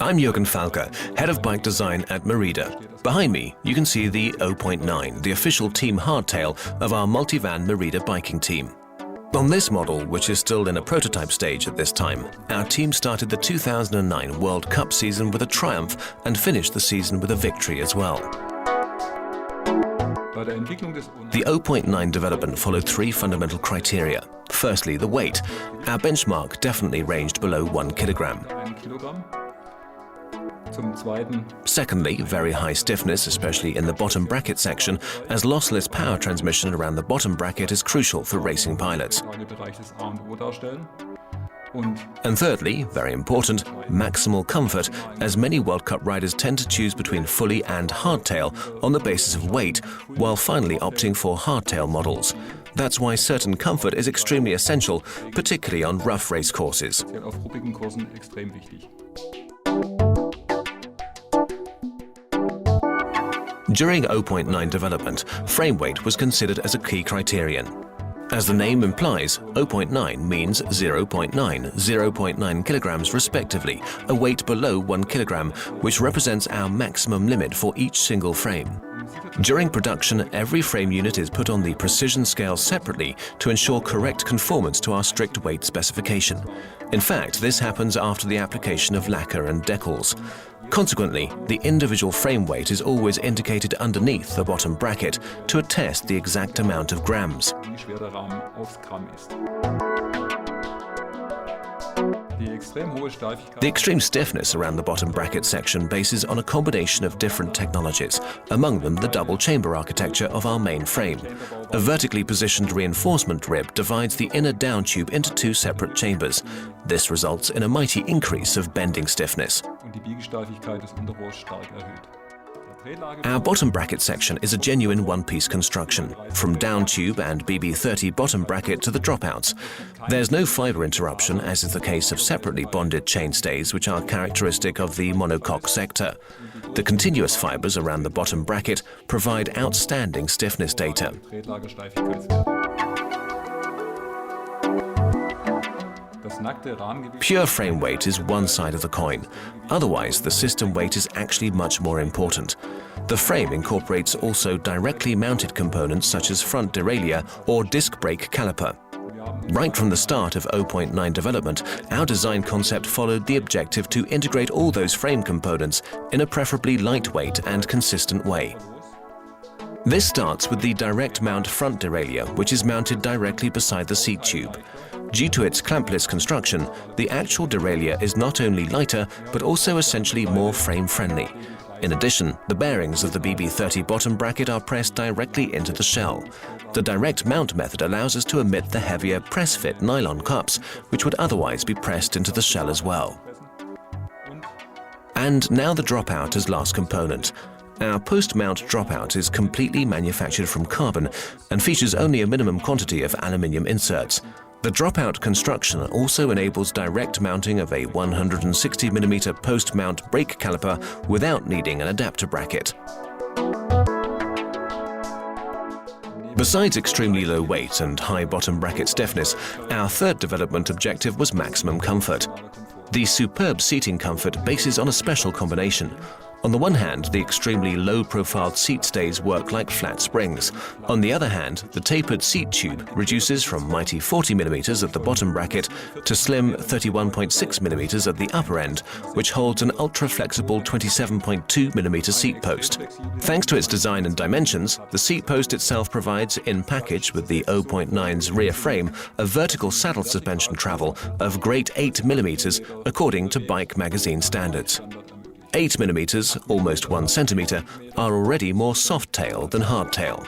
I'm Jürgen Falke, Head of Bike Design at Merida. Behind me, you can see the O.9, the official team hardtail of our multivan Merida biking team. On this model, which is still in a prototype stage at this time, our team started the 2009 World Cup season with a triumph and finished the season with a victory as well. The O.9 development followed three fundamental criteria. Firstly, the weight. Our benchmark definitely ranged below 1 kilogram. Secondly, very high stiffness, especially in the bottom bracket section, as lossless power transmission around the bottom bracket is crucial for racing pilots. And thirdly, very important, maximal comfort, as many World Cup riders tend to choose between fully and hardtail on the basis of weight, while finally opting for hardtail models. That's why certain comfort is extremely essential, particularly on rough race courses. During O.9 development, frame weight was considered as a key criterion. As the name implies, O.9 means 0.9, 0.9 kilograms respectively, a weight below 1 kilogram, which represents our maximum limit for each single frame. During production, every frame unit is put on the precision scale separately to ensure correct conformance to our strict weight specification. In fact, this happens after the application of lacquer and decals. Consequently, the individual frame weight is always indicated underneath the bottom bracket to attest the exact amount of grams. The extreme stiffness around the bottom bracket section bases on a combination of different technologies, among them the double chamber architecture of our main frame. A vertically positioned reinforcement rib divides the inner down tube into two separate chambers. This results in a mighty increase of bending stiffness. Our bottom bracket section is a genuine one-piece construction, from down tube and BB30 bottom bracket to the dropouts. There's no fiber interruption, as is the case of separately bonded chainstays, which are characteristic of the monocoque sector. The continuous fibers around the bottom bracket provide outstanding stiffness data. Pure frame weight is one side of the coin. Otherwise, the system weight is actually much more important. The frame incorporates also directly mounted components such as front derailleur or disc brake caliper. Right from the start of O.9 development, our design concept followed the objective to integrate all those frame components in a preferably lightweight and consistent way. This starts with the direct mount front derailleur, which is mounted directly beside the seat tube. Due to its clampless construction, the actual derailleur is not only lighter, but also essentially more frame-friendly. In addition, the bearings of the BB30 bottom bracket are pressed directly into the shell. The direct mount method allows us to omit the heavier press-fit nylon cups, which would otherwise be pressed into the shell as well. And now the dropout as last component. Our post-mount dropout is completely manufactured from carbon and features only a minimum quantity of aluminium inserts. The dropout construction also enables direct mounting of a 160mm post-mount brake caliper without needing an adapter bracket. Besides extremely low weight and high bottom bracket stiffness, our third development objective was maximum comfort. The superb seating comfort bases on a special combination. On the one hand, the extremely low-profiled seat stays work like flat springs. On the other hand, the tapered seat tube reduces from mighty 40mm at the bottom bracket to slim 31.6mm at the upper end, which holds an ultra-flexible 27.2mm seat post. Thanks to its design and dimensions, the seat post itself provides, in package with the O.9's rear frame, a vertical saddle suspension travel of great 8mm according to Bike magazine standards. 8mm, almost 1 centimeter, are already more soft-tail than hardtail.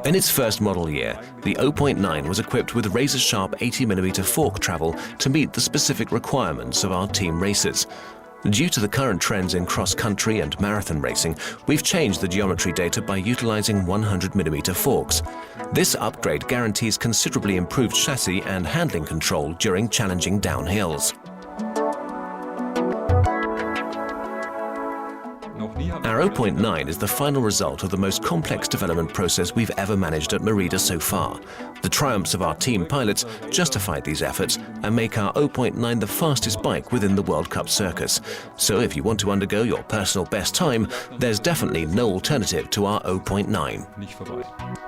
In its first model year, the O.9 was equipped with razor-sharp 80mm fork travel to meet the specific requirements of our team racers. Due to the current trends in cross-country and marathon racing, we've changed the geometry data by utilizing 100mm forks. This upgrade guarantees considerably improved chassis and handling control during challenging downhills. Our O.9 is the final result of the most complex development process we've ever managed at Merida so far. The triumphs of our team pilots justified these efforts and make our O.9 the fastest bike within the World Cup circus. So if you want to undergo your personal best time, there's definitely no alternative to our O.9.